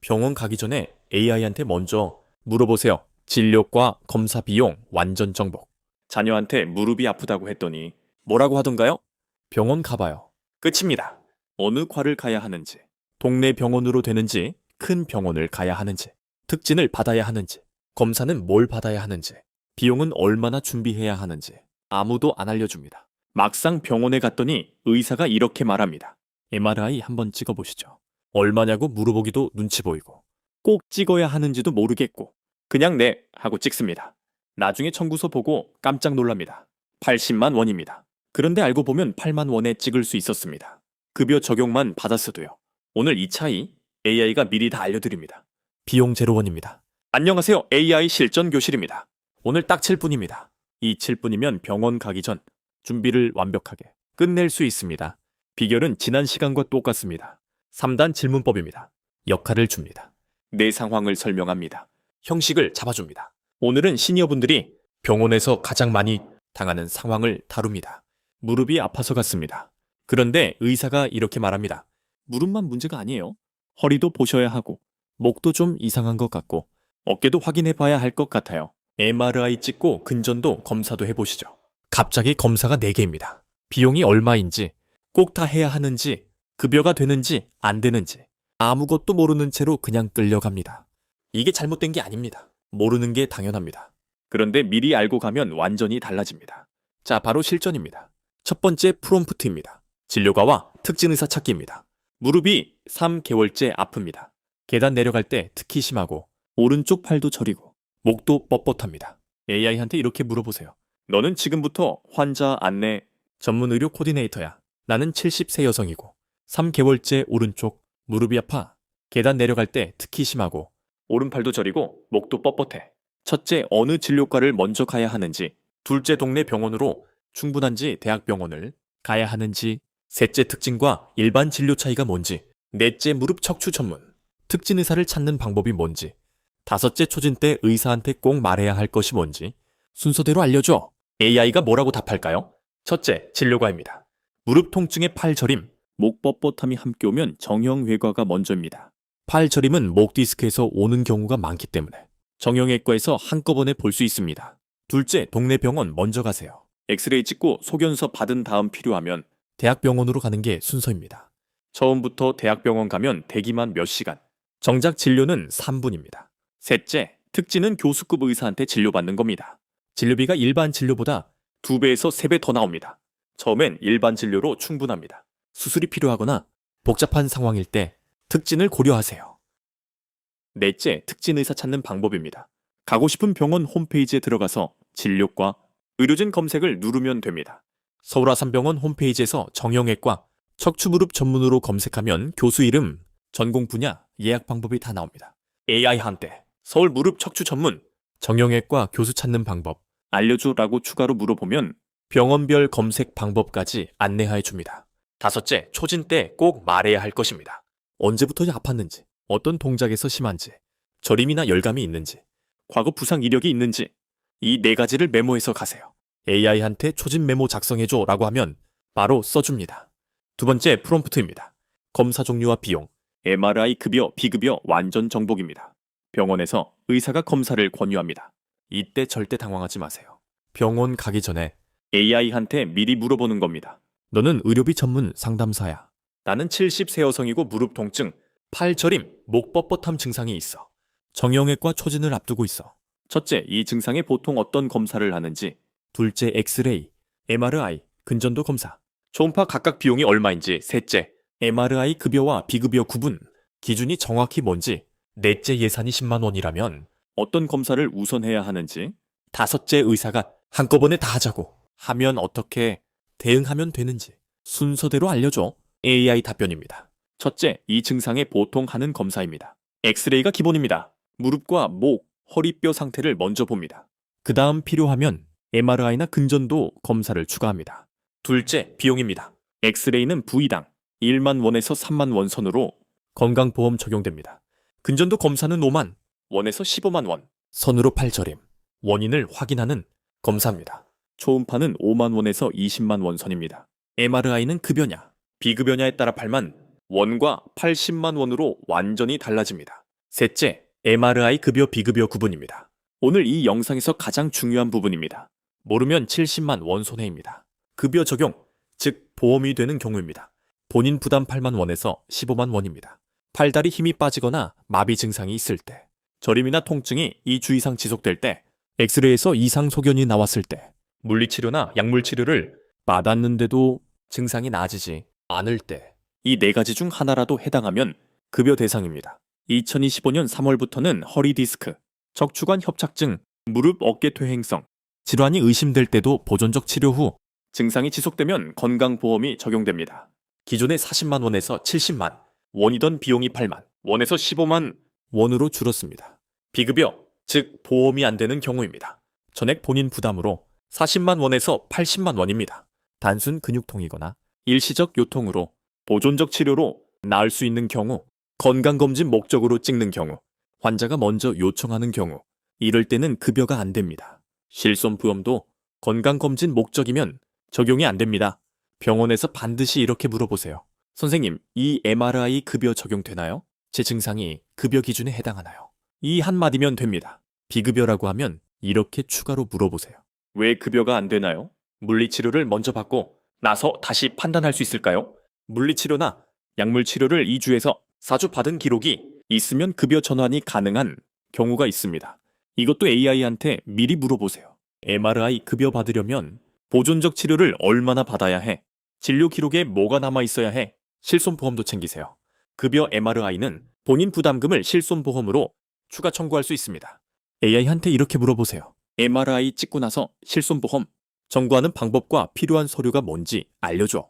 병원 가기 전에 AI한테 먼저 물어보세요. 진료과 검사 비용 완전 정복. 자녀한테 무릎이 아프다고 했더니 뭐라고 하던가요? 병원 가봐요. 끝입니다. 어느 과를 가야 하는지, 동네 병원으로 되는지, 큰 병원을 가야 하는지, 특진을 받아야 하는지, 검사는 뭘 받아야 하는지, 비용은 얼마나 준비해야 하는지 아무도 안 알려줍니다. 막상 병원에 갔더니 의사가 이렇게 말합니다. MRI 한번 찍어보시죠. 얼마냐고 물어보기도 눈치 보이고, 꼭 찍어야 하는지도 모르겠고, 그냥 네 하고 찍습니다. 나중에 청구서 보고 깜짝 놀랍니다. 80만 원입니다. 그런데 알고 보면 8만 원에 찍을 수 있었습니다. 급여 적용만 받았어도요. 오늘 이 차이 AI가 미리 다 알려드립니다. 비용 0원입니다. 안녕하세요. AI 실전 교실입니다. 오늘 딱 7분입니다. 이 7분이면 병원 가기 전 준비를 완벽하게 끝낼 수 있습니다. 비결은 지난 시간과 똑같습니다. 3단 질문법입니다. 역할을 줍니다. 내 상황을 설명합니다. 형식을 잡아줍니다. 오늘은 시니어분들이 병원에서 가장 많이 당하는 상황을 다룹니다. 무릎이 아파서 갔습니다. 그런데 의사가 이렇게 말합니다. 무릎만 문제가 아니에요. 허리도 보셔야 하고, 목도 좀 이상한 것 같고, 어깨도 확인해 봐야 할 것 같아요. MRI 찍고 근전도 검사도 해보시죠. 갑자기 검사가 4개입니다. 비용이 얼마인지, 꼭 다 해야 하는지, 급여가 되는지 안 되는지 아무것도 모르는 채로 그냥 끌려갑니다. 이게 잘못된 게 아닙니다. 모르는 게 당연합니다. 그런데 미리 알고 가면 완전히 달라집니다. 자, 바로 실전입니다. 첫 번째 프롬프트입니다. 진료가와 특진의사 찾기입니다. 무릎이 3개월째 아픕니다. 계단 내려갈 때 특히 심하고, 오른쪽 팔도 저리고, 목도 뻣뻣합니다. AI한테 이렇게 물어보세요. 너는 지금부터 환자 안내 전문 의료 코디네이터야. 나는 70세 여성이고 3개월째 오른쪽 무릎이 아파. 계단 내려갈 때 특히 심하고, 오른팔도 저리고 목도 뻣뻣해. 첫째, 어느 진료과를 먼저 가야 하는지, 둘째, 동네 병원으로 충분한지 대학병원을 가야 하는지, 셋째, 특진과 일반 진료 차이가 뭔지, 넷째, 무릎 척추 전문 특진 의사를 찾는 방법이 뭔지, 다섯째, 초진 때 의사한테 꼭 말해야 할 것이 뭔지 순서대로 알려줘. AI가 뭐라고 답할까요? 첫째, 진료과입니다. 무릎 통증에 팔 저림, 목 뻣뻣함이 함께 오면 정형외과가 먼저입니다. 팔 저림은 목 디스크에서 오는 경우가 많기 때문에 정형외과에서 한꺼번에 볼 수 있습니다. 둘째, 동네 병원 먼저 가세요. 엑스레이 찍고 소견서 받은 다음 필요하면 대학병원으로 가는 게 순서입니다. 처음부터 대학병원 가면 대기만 몇 시간, 정작 진료는 3분입니다. 셋째, 특진은 교수급 의사한테 진료받는 겁니다. 진료비가 일반 진료보다 2배에서 3배 더 나옵니다. 처음엔 일반 진료로 충분합니다. 수술이 필요하거나 복잡한 상황일 때 특진을 고려하세요. 넷째, 특진 의사 찾는 방법입니다. 가고 싶은 병원 홈페이지에 들어가서 진료과, 의료진 검색을 누르면 됩니다. 서울아산병원 홈페이지에서 정형외과, 척추무릎 전문으로 검색하면 교수 이름, 전공 분야, 예약 방법이 다 나옵니다. AI한테 서울 무릎 척추 전문, 정형외과 교수 찾는 방법 알려줘라고 추가로 물어보면 병원별 검색 방법까지 안내해 줍니다. 다섯째, 초진 때 꼭 말해야 할 것입니다. 언제부터 아팠는지, 어떤 동작에서 심한지, 저림이나 열감이 있는지, 과거 부상 이력이 있는지, 이 4가지를 메모해서 가세요. AI한테 초진 메모 작성해줘 라고 하면 바로 써줍니다. 두 번째, 프롬프트입니다. 검사 종류와 비용, MRI 급여, 비급여 완전 정복입니다. 병원에서 의사가 검사를 권유합니다. 이때 절대 당황하지 마세요. 병원 가기 전에 AI한테 미리 물어보는 겁니다. 너는 의료비 전문 상담사야. 나는 70세 여성이고 무릎 통증, 팔 저림, 목 뻣뻣함 증상이 있어. 정형외과 초진을 앞두고 있어. 첫째, 이 증상에 보통 어떤 검사를 하는지. 둘째, 엑스레이, MRI, 근전도 검사. 초음파 각각 비용이 얼마인지. 셋째, MRI 급여와 비급여 구분, 기준이 정확히 뭔지. 넷째, 예산이 10만 원이라면 어떤 검사를 우선해야 하는지. 다섯째, 의사가 한꺼번에 다 하자고 하면 어떻게 대응하면 되는지 순서대로 알려줘. AI 답변입니다. 첫째, 이 증상에 보통 하는 검사입니다. 엑스레이가 기본입니다. 무릎과 목, 허리뼈 상태를 먼저 봅니다. 그 다음 필요하면 MRI나 근전도 검사를 추가합니다. 둘째, 비용입니다. 엑스레이는 부위당 1만 원에서 3만 원 선으로 건강보험 적용됩니다. 근전도 검사는 5만 원에서 15만 원 선으로 팔저림, 원인을 확인하는 검사입니다. 초음파는 5만 원에서 20만 원 선입니다. MRI는 급여냐, 비급여냐에 따라 8만 원과 80만 원으로 완전히 달라집니다. 셋째, MRI 급여 비급여 구분입니다. 오늘 이 영상에서 가장 중요한 부분입니다. 모르면 70만 원 손해입니다. 급여 적용, 즉 보험이 되는 경우입니다. 본인 부담 8만 원에서 15만 원입니다. 팔다리 힘이 빠지거나 마비 증상이 있을 때, 저림이나 통증이 2주 이상 지속될 때, 엑스레이에서 이상 소견이 나왔을 때, 물리치료나 약물치료를 받았는데도 증상이 나아지지 않을 때, 이 네 가지 중 하나라도 해당하면 급여 대상입니다. 2025년 3월부터는 허리 디스크, 척추관 협착증, 무릎 어깨 퇴행성, 질환이 의심될 때도 보존적 치료 후 증상이 지속되면 건강보험이 적용됩니다. 기존의 40만 원에서 70만 원이던 비용이 8만 원에서 15만 원으로 줄었습니다. 비급여, 즉 보험이 안 되는 경우입니다. 전액 본인 부담으로 40만 원에서 80만 원입니다. 단순 근육통이거나 일시적 요통으로 보존적 치료로 나을 수 있는 경우, 건강검진 목적으로 찍는 경우, 환자가 먼저 요청하는 경우, 이럴 때는 급여가 안 됩니다. 실손보험도 건강검진 목적이면 적용이 안 됩니다. 병원에서 반드시 이렇게 물어보세요. 선생님, 이 MRI 급여 적용되나요? 제 증상이 급여 기준에 해당하나요? 이 한마디면 됩니다. 비급여라고 하면 이렇게 추가로 물어보세요. 왜 급여가 안 되나요? 물리치료를 먼저 받고 나서 다시 판단할 수 있을까요? 물리치료나 약물치료를 2주에서 4주 받은 기록이 있으면 급여 전환이 가능한 경우가 있습니다. 이것도 AI한테 미리 물어보세요. MRI 급여 받으려면 보존적 치료를 얼마나 받아야 해? 진료 기록에 뭐가 남아 있어야 해? 실손보험도 챙기세요. 급여 MRI는 본인 부담금을 실손보험으로 추가 청구할 수 있습니다. AI한테 이렇게 물어보세요. MRI 찍고 나서 실손보험 청구하는 방법과 필요한 서류가 뭔지 알려줘.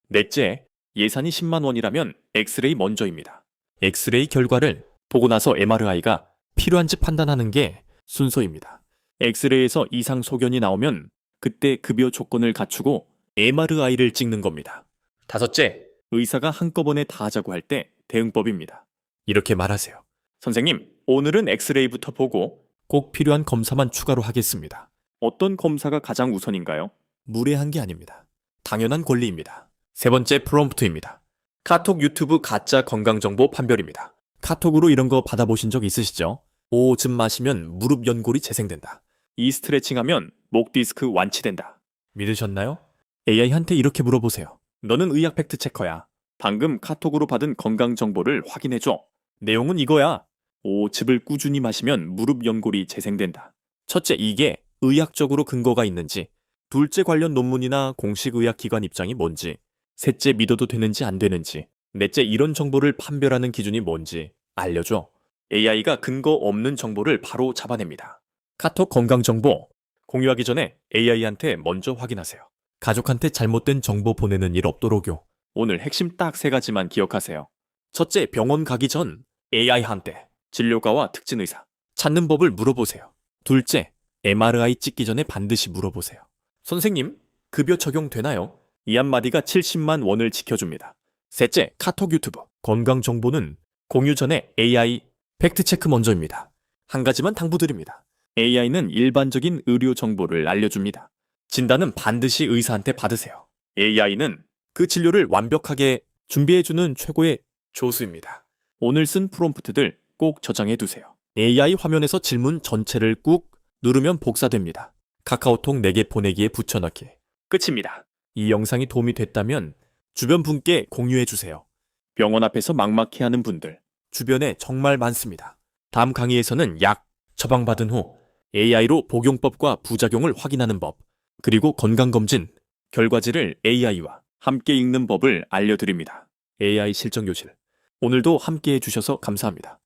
넷째, 예산이 10만 원이라면 엑스레이 먼저입니다. 엑스레이 결과를 보고 나서 MRI가 필요한지 판단하는 게 순서입니다. 엑스레이에서 이상 소견이 나오면 그때 급여 조건을 갖추고 MRI를 찍는 겁니다. 다섯째, 의사가 한꺼번에 다 하자고 할 때 대응법입니다. 이렇게 말하세요. 선생님, 오늘은 엑스레이부터 보고 꼭 필요한 검사만 추가로 하겠습니다. 어떤 검사가 가장 우선인가요? 무례한 게 아닙니다. 당연한 권리입니다. 세 번째 프롬프트입니다. 카톡 유튜브 가짜 건강정보 판별입니다. 카톡으로 이런 거 받아보신 적 있으시죠? 오줌 마시면 무릎 연골이 재생된다. 이 스트레칭하면 목 디스크 완치된다. 믿으셨나요? AI한테 이렇게 물어보세요. 너는 의학 팩트 체커야. 방금 카톡으로 받은 건강 정보를 확인해줘. 내용은 이거야. 오즙을 꾸준히 마시면 무릎 연골이 재생된다. 첫째, 이게 의학적으로 근거가 있는지. 둘째, 관련 논문이나 공식 의학기관 입장이 뭔지. 셋째, 믿어도 되는지 안 되는지. 넷째, 이런 정보를 판별하는 기준이 뭔지 알려줘. AI가 근거 없는 정보를 바로 잡아냅니다. 카톡 건강정보 공유하기 전에 AI한테 먼저 확인하세요. 가족한테 잘못된 정보 보내는 일 없도록요. 오늘 핵심 딱 3가지만 기억하세요. 첫째, 병원 가기 전 AI한테 진료과와 특진의사 찾는 법을 물어보세요. 둘째, MRI 찍기 전에 반드시 물어보세요. 선생님, 급여 적용되나요? 이 한마디가 70만 원을 지켜줍니다. 셋째, 카톡 유튜브 건강정보는 공유 전에 AI 팩트체크 먼저입니다. 한 가지만 당부드립니다. AI는 일반적인 의료 정보를 알려줍니다. 진단은 반드시 의사한테 받으세요. AI는 그 진료를 완벽하게 준비해주는 최고의 조수입니다. 오늘 쓴 프롬프트들 꼭 저장해두세요. AI 화면에서 질문 전체를 꾹 누르면 복사됩니다. 카카오톡 4개 보내기에 붙여넣기. 끝입니다. 이 영상이 도움이 됐다면 주변 분께 공유해주세요. 병원 앞에서 막막해하는 분들 주변에 정말 많습니다. 다음 강의에서는 약 처방받은 후 AI로 복용법과 부작용을 확인하는 법, 그리고 건강검진 결과지를 AI와 함께 읽는 법을 알려드립니다. AI 실전교실. 오늘도 함께 해주셔서 감사합니다.